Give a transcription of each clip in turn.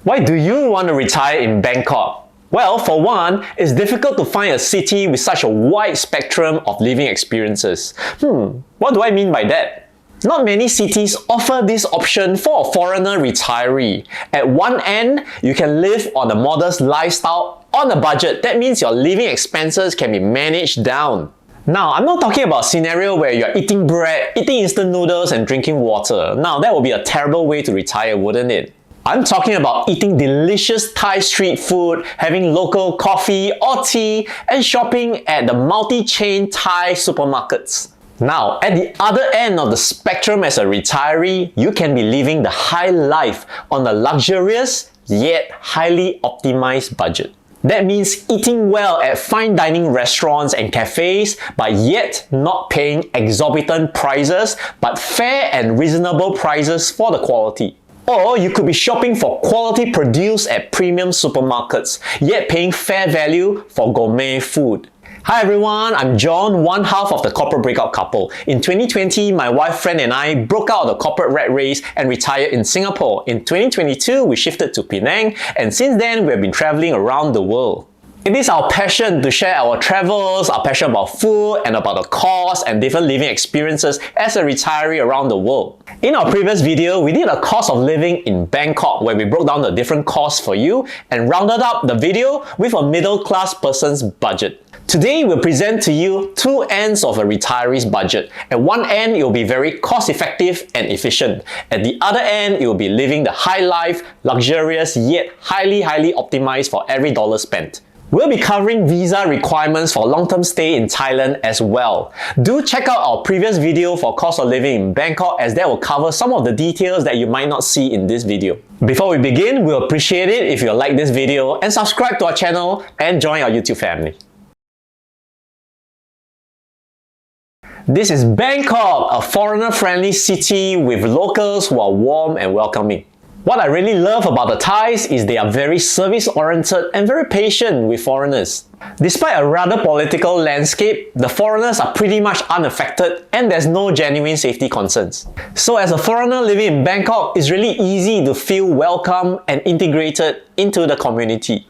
Why do you want to retire in Bangkok? Well, for one, it's difficult to find a city with such a wide spectrum of living experiences. What do I mean by that? Not many cities offer this option for a foreigner retiree. At one end, you can live on a modest lifestyle on a budget. That means your living expenses can be managed down. Now, I'm not talking about a scenario where you're eating bread, eating instant noodles and drinking water. Now, that would be a terrible way to retire, wouldn't it? I'm talking about eating delicious Thai street food, having local coffee or tea, and shopping at the multi-chain Thai supermarkets. Now, at the other end of the spectrum as a retiree, you can be living the high life on a luxurious yet highly optimized budget. That means eating well at fine dining restaurants and cafes, but yet not paying exorbitant prices, but fair and reasonable prices for the quality. Or you could be shopping for quality produce at premium supermarkets, yet paying fair value for gourmet food. Hi everyone, I'm John, one half of the corporate breakout couple. In 2020, my wife, friend and I broke out of the corporate rat race and retired in Singapore. In 2022, we shifted to Penang, and since then, we have been traveling around the world. It is our passion to share our travels, our passion about food, and about the cost and different living experiences as a retiree around the world. In our previous video, we did a cost of living in Bangkok where we broke down the different costs for you and rounded up the video with a middle-class person's budget. Today, we'll present to you two ends of a retiree's budget. At one end, it will be very cost-effective and efficient. At the other end, it will be living the high life, luxurious yet highly optimized for every dollar spent. We'll be covering visa requirements for long-term stay in Thailand as well. Do check out our previous video for cost of living in Bangkok, as that will cover some of the details that you might not see in this video. Before we begin, we'll appreciate it if you like this video and subscribe to our channel and join our YouTube family. This is Bangkok, a foreigner-friendly city with locals who are warm and welcoming. What I really love about the Thais is they are very service-oriented and very patient with foreigners. Despite a rather political landscape, the foreigners are pretty much unaffected and there's no genuine safety concerns. So as a foreigner living in Bangkok, it's really easy to feel welcome and integrated into the community.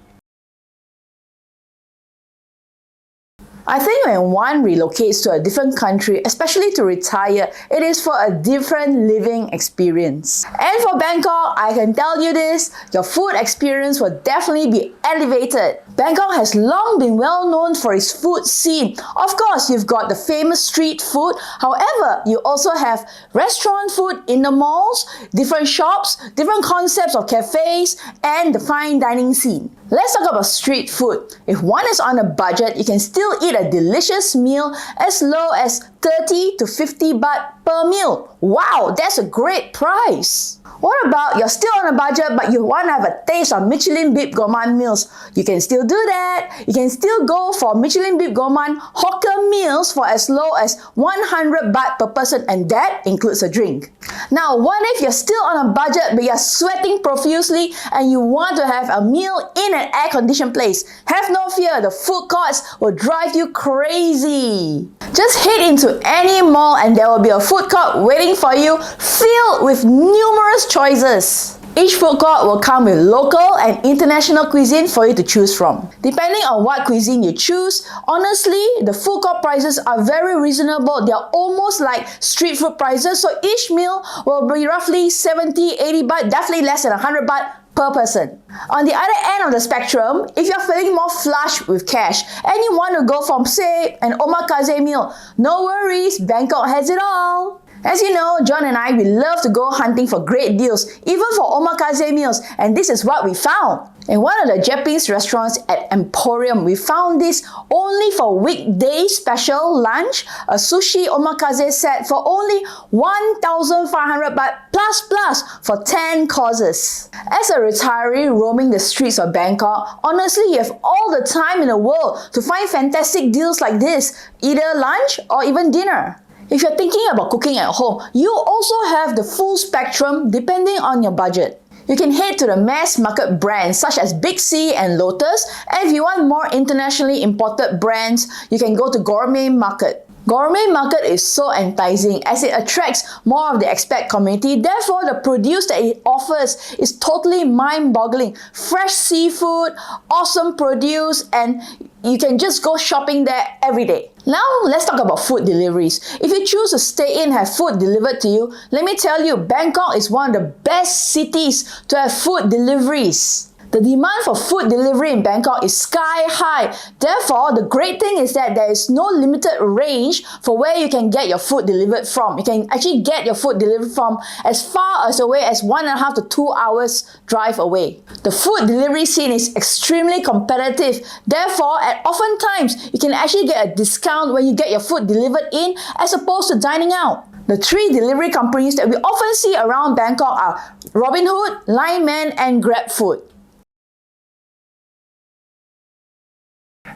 I think when one relocates to a different country, especially to retire, it is for a different living experience. And for Bangkok, I can tell you this, your food experience will definitely be elevated. Bangkok has long been well known for its food scene. Of course, you've got the famous street food. However, you also have restaurant food in the malls, different shops, different concepts of cafes, and the fine dining scene. Let's talk about street food. If one is on a budget, you can still eat a delicious meal as low as 30 to 50 baht per meal. Wow, that's a great price. What about you're still on a budget but you want to have a taste of Michelin Bib Gourmand meals? You can still do that. You can still go for Michelin Bib Gourmand hawker meals for as low as 100 baht per person, and that includes a drink. Now, what if you're still on a budget but you're sweating profusely and you want to have a meal in an air-conditioned place? Have no fear, the food courts will drive you crazy. Just head into any mall and there will be a food court waiting for you, filled with numerous choices. Each food court will come with local and international cuisine for you to choose from. Depending on what cuisine you choose, honestly, the food court prices are very reasonable. They are almost like street food prices, so each meal will be roughly 70-80 baht, definitely less than 100 baht per person. On the other end of the spectrum, if you're feeling more flush with cash and you want to go for, say, an omakase meal, no worries, Bangkok has it all. As you know, John and I, we love to go hunting for great deals, even for omakase meals, and this is what we found. In one of the Japanese restaurants at Emporium, we found this only for weekday special lunch, a sushi omakase set for only 1,500 baht plus for 10 courses. As a retiree roaming the streets of Bangkok, honestly, you have all the time in the world to find fantastic deals like this, either lunch or even dinner. If you're thinking about cooking at home, you also have the full spectrum depending on your budget. You can head to the mass market brands such as Big C and Lotus, and if you want more internationally imported brands, you can go to Gourmet Market. Gourmet market is so enticing as it attracts more of the expat community. Therefore, the produce that it offers is totally mind-boggling. Fresh seafood, awesome produce, and you can just go shopping there every day. Now, let's talk about food deliveries. If you choose to stay in and have food delivered to you, let me tell you, Bangkok is one of the best cities to have food deliveries. The demand for food delivery in Bangkok is sky high. Therefore, the great thing is that there is no limited range for where you can get your food delivered from. You can actually get your food delivered from as far as away as 1.5 to 2 hours drive away. The food delivery scene is extremely competitive. Therefore, at oftentimes, you can actually get a discount when you get your food delivered in as opposed to dining out. The 3 delivery companies that we often see around Bangkok are Robinhood, Line Man, and GrabFood.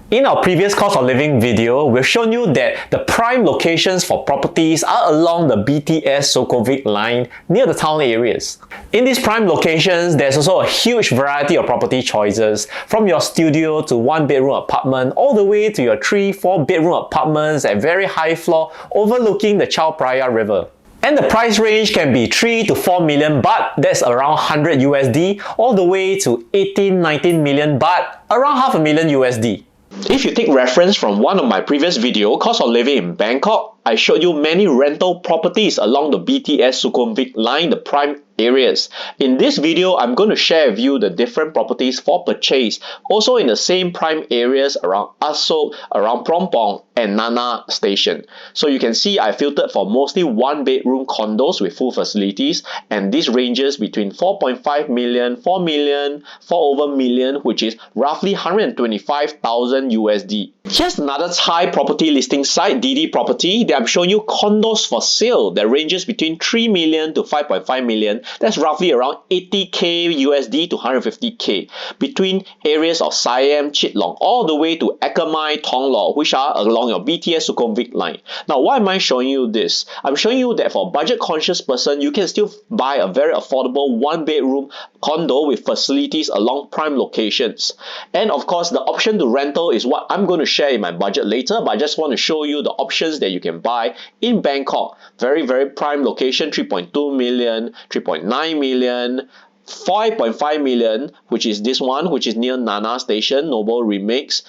In our previous cost of living video, we've shown you that the prime locations for properties are along the BTS Sukhumvit line near the town areas. In these prime locations, there's also a huge variety of property choices, from your studio to 1-bedroom apartment all the way to your 3-4 bedroom apartments at very high floor overlooking the Chao Phraya River. And the price range can be 3 to 4 million baht, that's around 100 USD, all the way to 18-19 million baht, around half a million USD. If you take reference from one of my previous videos, Cost of Living in Bangkok, I showed you many rental properties along the BTS Sukhumvit line, the prime areas. In this video, I'm going to share with you the different properties for purchase, also in the same prime areas around Asok, around Prompong and Nana station. So you can see I filtered for mostly 1-bedroom condos with full facilities, and this ranges between 4.5 million, 4 million, 4 over million, which is roughly 125,000 USD. Here's another Thai property listing site, DD Property, that I'm showing you condos for sale that ranges between 3 million to 5.5 million. That's roughly around 80k USD to 150k between areas of Siam, Chitlong, all the way to Akamai, Thonglor, which are along your BTS Sukhumvit line. Now, why am I showing you this? I'm showing you that for a budget conscious person, you can still buy a very affordable 1-bedroom condo with facilities along prime locations. And of course, the option to rental is what I'm going to share in my budget later, but I just want to show you the options that you can buy in Bangkok. Very, very prime location, 3.2 million, 3.9 million, 5.5 million, which is this one, which is near Nana Station, Noble Remix.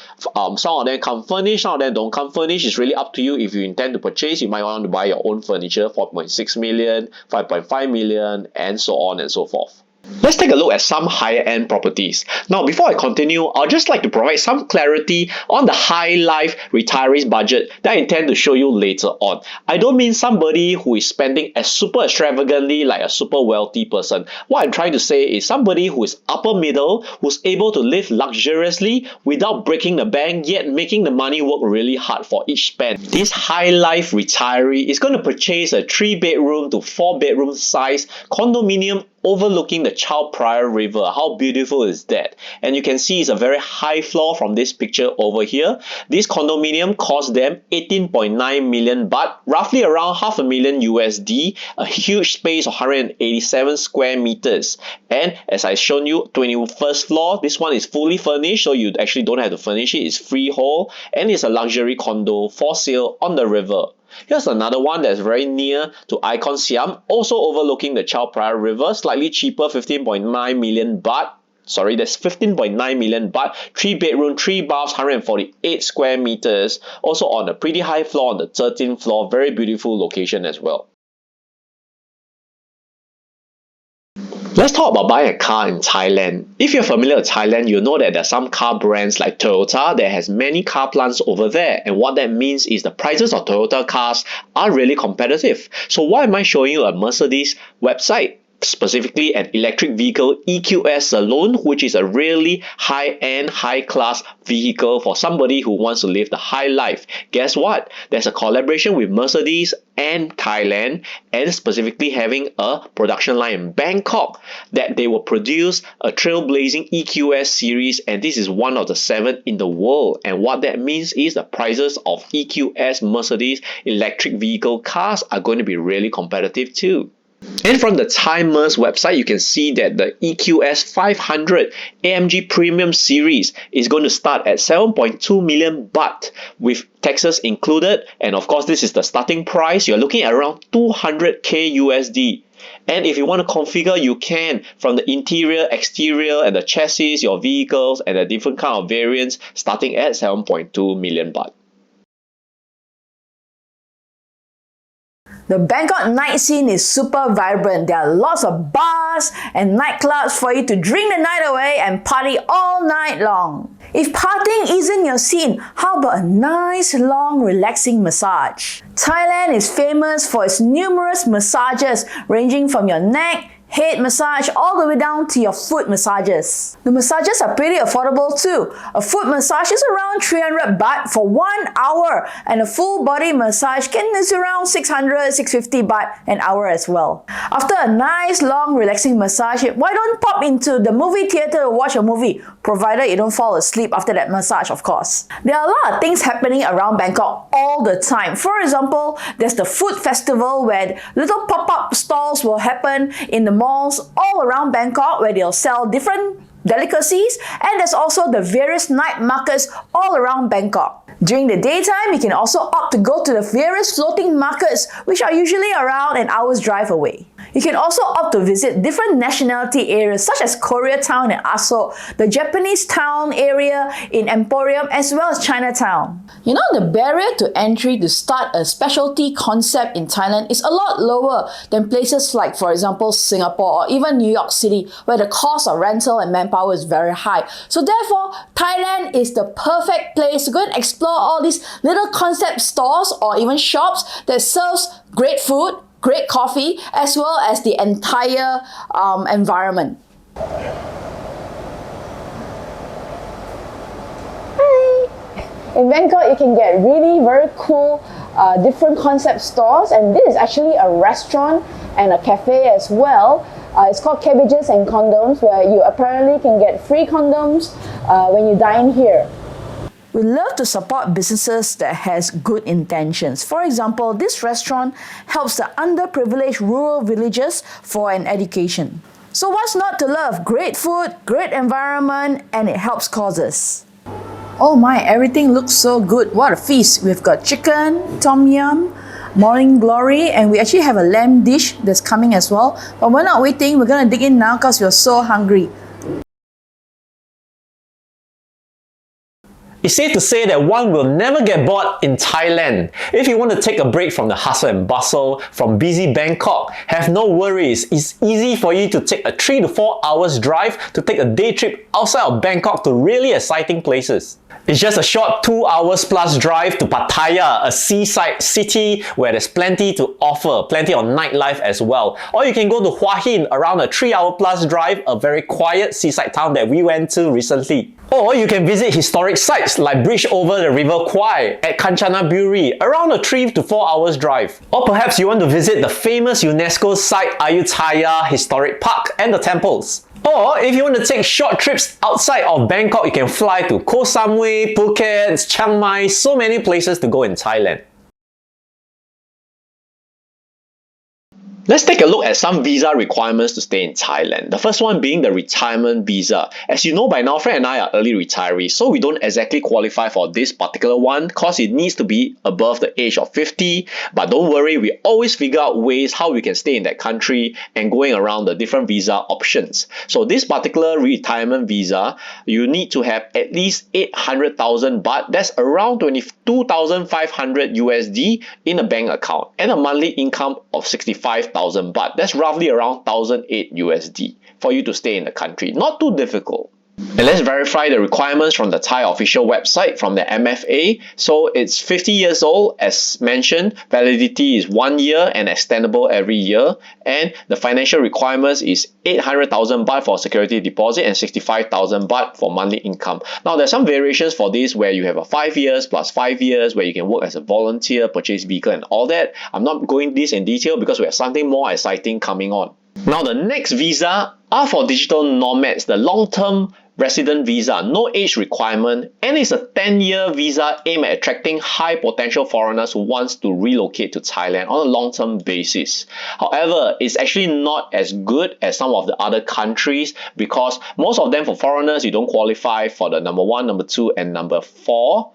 Some of them come furnished, some of them don't come furnished. It's really up to you. If you intend to purchase, you might want to buy your own furniture, 4.6 million, 5.5 million, and so on and so forth. Let's take a look at some higher end properties. Now, before I continue, I'd just like to provide some clarity on the high life retirees budget that I intend to show you later on. I don't mean somebody who is spending as super extravagantly like a super wealthy person. What I'm trying to say is somebody who is upper middle, who's able to live luxuriously without breaking the bank, yet making the money work really hard for each spend. This high life retiree is going to purchase a 3-bedroom to 4-bedroom size condominium overlooking the Chao Phraya River. How beautiful is that? And you can see it's a very high floor from this picture over here. This condominium cost them 18.9 million baht, roughly around half a million USD, a huge space of 187 square meters. And as I shown you, 21st floor, this one is fully furnished, so you actually don't have to furnish it. It's freehold, and it's a luxury condo for sale on the river. Here's another one that's very near to Icon Siam, also overlooking the Chao Phraya River, slightly cheaper, 15.9 million baht. Sorry, that's 15.9 million baht, 3-bedroom, 3 baths, 148 square meters, also on a pretty high floor on the 13th floor, very beautiful location as well. Let's talk about buying a car in Thailand. If you're familiar with Thailand, you know that there are some car brands like Toyota that has many car plants over there. And what that means is the prices of Toyota cars are really competitive. So why am I showing you a Mercedes website? Specifically an electric vehicle EQS Saloon, which is a really high-end, high-class vehicle for somebody who wants to live the high life. Guess what? There's a collaboration with Mercedes and Thailand, and specifically having a production line in Bangkok that they will produce a trailblazing EQS series, and this is one of the 7 in the world. And what that means is the prices of EQS Mercedes electric vehicle cars are going to be really competitive too. And from the Thai MERS website, you can see that the EQS 500 AMG Premium Series is going to start at 7.2 million baht with taxes included. And of course, this is the starting price. You're looking at around 200k USD. And if you want to configure, you can, from the interior, exterior, and the chassis, your vehicles, and the different kind of variants, starting at 7.2 million baht. The Bangkok night scene is super vibrant. There are lots of bars and nightclubs for you to drink the night away and party all night long. If partying isn't your scene, how about a nice, long, relaxing massage? Thailand is famous for its numerous massages ranging from your neck, head massage all the way down to your foot massages. The massages are pretty affordable too. A foot massage is around 300 baht for 1 hour, and a full body massage is around 600-650 baht an hour as well. After a nice long relaxing massage, why don't pop into the movie theater to watch a movie, provided you don't fall asleep after that massage, of course. There are a lot of things happening around Bangkok all the time. For example, there's the food festival where little pop-up stalls will happen in the malls all around Bangkok where they'll sell different delicacies, and there's also the various night markets all around Bangkok. During the daytime, you can also opt to go to the various floating markets, which are usually around an hour's drive away. You can also opt to visit different nationality areas such as Koreatown and Aso, the Japanese town area in Emporium, as well as Chinatown. You know, the barrier to entry to start a specialty concept in Thailand is a lot lower than places like, for example, Singapore or even New York City, where the cost of rental and manpower is very high. So therefore, Thailand is the perfect place to go and explore all these little concept stores or even shops that serves great food, great coffee, as well as the entire environment. Hi! In Bangkok, you can get really very cool different concept stores, and this is actually a restaurant and a cafe as well. It's called Cabbages and Condoms, where you apparently can get free condoms when you dine here. We love to support businesses that has good intentions. For example, this restaurant helps the underprivileged rural villages for an education. So what's not to love? Great food, great environment, and it helps causes. Oh my, everything looks so good. What a feast. We've got chicken, tom yum, morning glory, and we actually have a lamb dish that's coming as well. But we're not waiting, we're gonna dig in now because we're so hungry. It's safe to say that one will never get bored in Thailand. If you want to take a break from the hustle and bustle from busy Bangkok, have no worries. It's easy for you to take a 3 to 4 hours drive to take a day trip outside of Bangkok to really exciting places. It's just a short 2 hours plus drive to Pattaya, a seaside city where there's plenty to offer, plenty of nightlife as well. Or you can go to Hua Hin, around a 3 hour plus drive, a very quiet seaside town that we went to recently. Or you can visit historic sites like Bridge over the River Kwai at Kanchanaburi, around a 3 to 4 hours drive. Or perhaps you want to visit the famous UNESCO site Ayutthaya Historic Park and the temples. Or if you want to take short trips outside of Bangkok, you can fly to Koh Samui, Phuket, Chiang Mai, so many places to go in Thailand. Let's take a look at some visa requirements to stay in Thailand. The first one being the retirement visa. As you know by now, Fred and I are early retirees, so we don't exactly qualify for this particular one because it needs to be above the age of 50. But don't worry, we always figure out ways how we can stay in that country and going around the different visa options. So this particular retirement visa, you need to have at least 800,000 baht, that's around 22,500 USD in a bank account, and a monthly income of 65,000 baht. That's roughly around 1,008 USD for you to stay in the country. Not too difficult. And let's verify the requirements from the Thai official website from the MFA. So it's 50 years old, as mentioned. Validity is 1 year and extendable every year. And the financial requirements is 800,000 baht for security deposit and 65,000 baht for monthly income. Now there's some variations for this where you have a 5 years plus 5 years where you can work as a volunteer, purchase vehicle and all that. I'm not going this in detail because we have something more exciting coming on. Now the next visa are for digital nomads, the long-term resident visa, no age requirement, and it's a 10-year visa aimed at attracting high potential foreigners who wants to relocate to Thailand on a long-term basis. However, it's actually not as good as some of the other countries because most of them for foreigners, you don't qualify for the number 1, number 2, and number 4.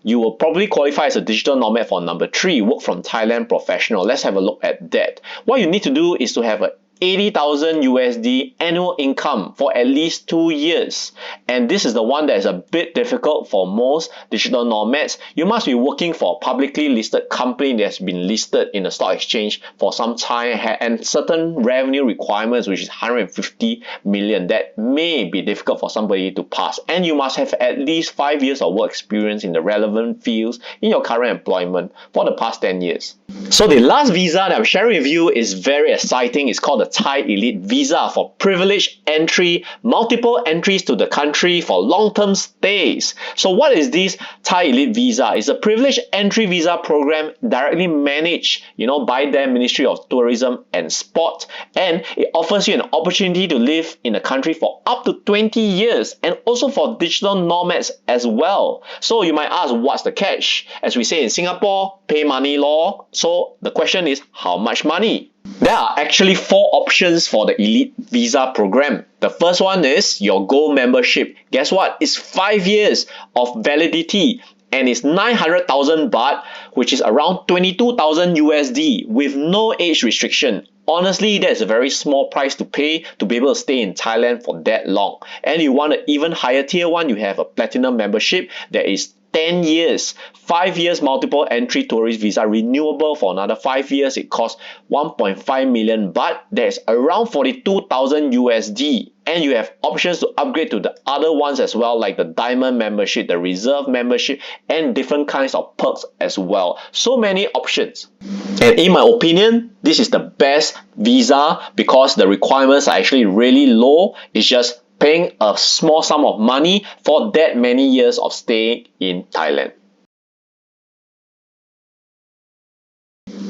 You will probably qualify as a digital nomad for number 3, work from Thailand professional. Let's have a look at that. What you need to do is to have a 80,000 USD annual income for at least 2 years. And this is the one that is a bit difficult for most digital nomads. You must be working for a publicly listed company that's been listed in the stock exchange for some time and certain revenue requirements, which is 150 million. That may be difficult for somebody to pass. And you must have at least 5 years of work experience in the relevant fields in your current employment for the past 10 years. So the last visa that I'm sharing with you is very exciting. It's called the Thai Elite Visa for privileged entry, multiple entries to the country for long-term stays. So what is this Thai Elite Visa? It's a privileged entry visa program directly managed, by the Ministry of Tourism and Sport, and it offers you an opportunity to live in the country for up to 20 years and also for digital nomads as well. So you might ask, what's the catch? As we say in Singapore, pay money law. So the question is, how much money? There are actually 4 options for the Elite Visa program. The first one is your Gold membership. Guess what? It's 5 years of validity and it's 900,000 baht, which is around 22,000 USD with no age restriction. Honestly, that's a very small price to pay to be able to stay in Thailand for that long. And you want an even higher tier one, you have a Platinum membership that is 10 years, 5 years multiple entry tourist visa, renewable for another 5 years. It costs 1.5 million baht. That's around 42,000 USD. And you have options to upgrade to the other ones as well, like the Diamond membership, the Reserve membership, and different kinds of perks as well. So many options. And in my opinion, this is the best visa because the requirements are actually really low. It's just paying a small sum of money for that many years of stay in Thailand.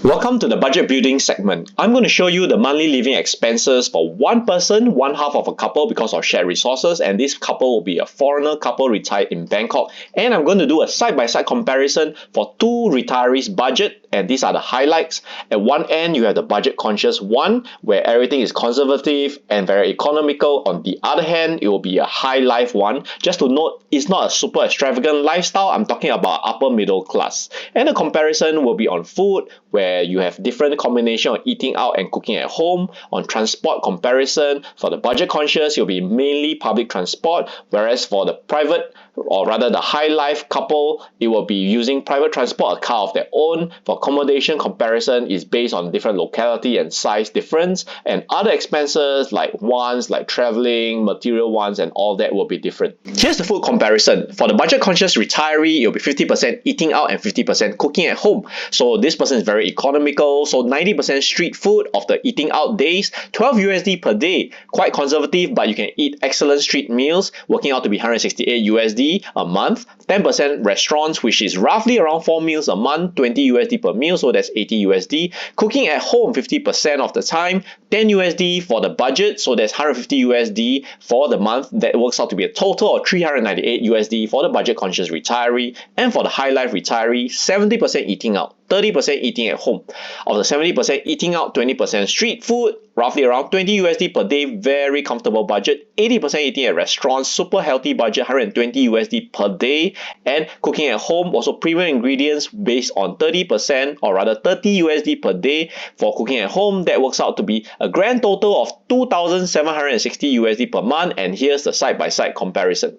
Welcome to the budget building segment. I'm going to show you the monthly living expenses for one person, one half of a couple because of shared resources, and this couple will be a foreigner couple retired in Bangkok. And I'm going to do a side-by-side comparison for 2 retirees' budget, and these are the highlights. At one end, you have the budget conscious one, where everything is conservative and very economical. On the other hand, it will be a high life one. Just to note, it's not a super extravagant lifestyle. I'm talking about upper middle class. And the comparison will be on food, where you have different combination of eating out and cooking at home. On transport comparison, for the budget conscious, it will be mainly public transport, whereas for the private, or rather the high life couple, it will be using private transport, a car of their own. For accommodation comparison is based on different locality and size difference, and other expenses like wants, like traveling, material wants, and all that will be different. Here's the food comparison. For the budget conscious retiree, it will be 50% eating out and 50% cooking at home. So this person is very economical. So 90% street food of the eating out days, 12 USD per day. Quite conservative, but you can eat excellent street meals, working out to be 168 USD a month. 10% restaurants, which is roughly around 4 meals a month, 20 USD per meal, so that's 80 USD. Cooking at home 50% of the time, 10 USD for the budget, so that's 150 USD for the month. That works out to be a total of 398 USD for the budget conscious retiree. And for the high life retiree, 70% eating out, 30% eating at home. Of the 70% eating out, 20% street food, roughly around 20 USD per day, very comfortable budget. 80% eating at restaurants, super healthy budget, 120 USD per day. And cooking at home, also premium ingredients based on 30% or rather 30 USD per day for cooking at home. That works out to be a grand total of 2,760 USD per month. And here's the side-by-side comparison.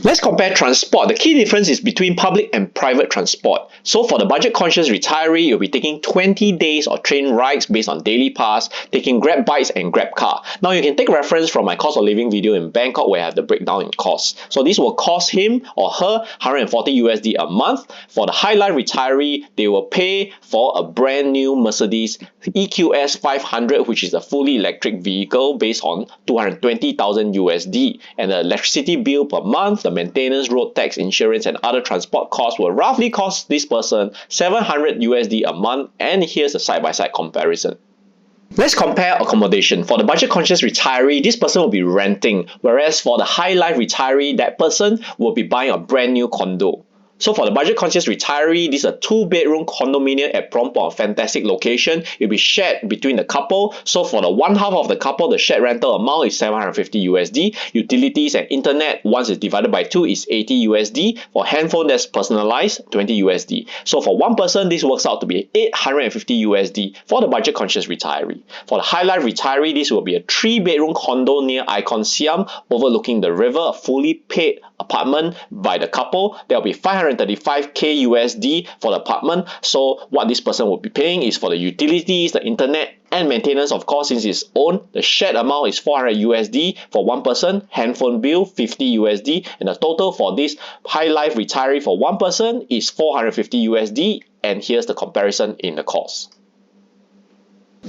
Let's compare transport. The key difference is between public and private transport. So for the budget conscious retiree, you'll be taking 20 days of train rides based on daily pass, taking Grab bikes and Grab car. Now you can take reference from my cost of living video in Bangkok where I have the breakdown in costs. So this will cost him or her 140 USD a month. For the high life retiree, they will pay for a brand new Mercedes EQS 500, which is a fully electric vehicle based on 220,000 USD. And the electricity bill per month, the maintenance, road tax, insurance, and other transport costs will roughly cost this person 700 USD a month. And here's a side-by-side comparison. Let's compare accommodation. For the budget-conscious retiree, this person will be renting, whereas for the high-life retiree, that person will be buying a brand new condo. So for the budget-conscious retiree, this is a 2-bedroom condominium at Prompt, a fantastic location. It will be shared between the couple. So for the one half of the couple, the shared rental amount is 750 USD. Utilities and internet, once it's divided by 2, is 80 USD. For handphone that's personalized, 20 USD. So for one person, this works out to be 850 USD for the budget-conscious retiree. For the high-life retiree, this will be a 3-bedroom condo near Icon Siam, overlooking the river, a fully paid apartment by the couple. There will be 535k USD for the apartment. So what this person will be paying is for the utilities, the internet, and maintenance. Of course, since it's owned, the shared amount is 400 USD for one person, handphone bill 50 USD, and the total for this high life retiree for one person is 450 USD. And here's the comparison in the cost.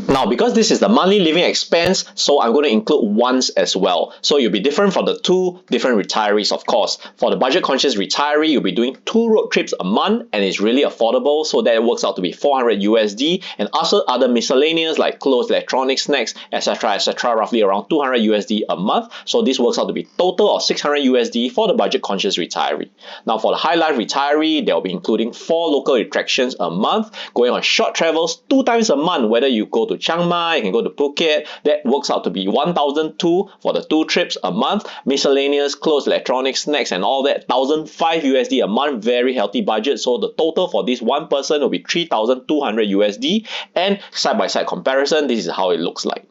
Now, because this is the monthly living expense, so I'm going to include ones as well. So you'll be different for the two different retirees, of course. For the budget-conscious retiree, you'll be doing 2 road trips a month, and it's really affordable, so that works out to be 400 USD. And also other miscellaneous like clothes, electronics, snacks, etc., roughly around 200 USD a month. So this works out to be total of 600 USD for the budget-conscious retiree. Now, for the high-life retiree, they'll be including 4 local attractions a month, going on short travels 2 times a month, whether you go to Chiang Mai, you can go to Phuket. That works out to be 1,002 for the 2 trips a month. Miscellaneous, clothes, electronics, snacks, and all that, 1,005 USD a month. Very healthy budget. So the total for this one person will be 3,200 USD. And side-by-side comparison, this is how it looks like.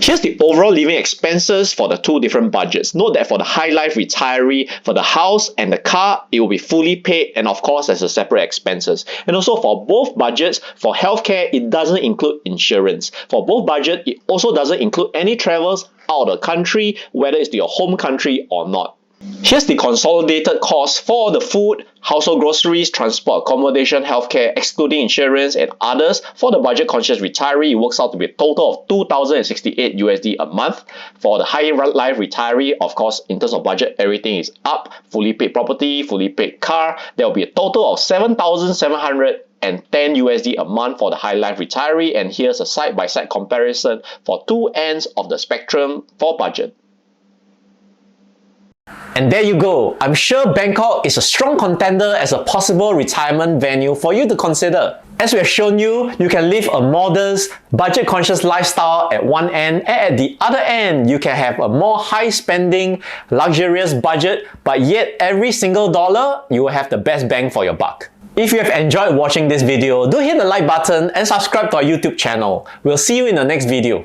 Here's the overall living expenses for the 2 different budgets. Note that for the high life retiree, for the house and the car, it will be fully paid, and of course there's a separate expenses. And also for both budgets, for healthcare, it doesn't include insurance. For both budgets, it also doesn't include any travels out of the country, whether it's to your home country or not. Here's the consolidated cost for the food, household groceries, transport, accommodation, healthcare, excluding insurance and others. For the budget-conscious retiree, it works out to be a total of 2,068 USD a month. For the high life retiree, of course, in terms of budget, everything is up. Fully paid property, fully paid car. There will be a total of 7,710 USD a month for the high life retiree. And here's a side-by-side comparison for 2 ends of the spectrum for budget. And there you go. I'm sure Bangkok is a strong contender as a possible retirement venue for you to consider. As we have shown you, you can live a modest, budget-conscious lifestyle at one end, and at the other end, you can have a more high-spending, luxurious budget, but yet every single dollar, you will have the best bang for your buck. If you have enjoyed watching this video, do hit the like button and subscribe to our YouTube channel. We'll see you in the next video.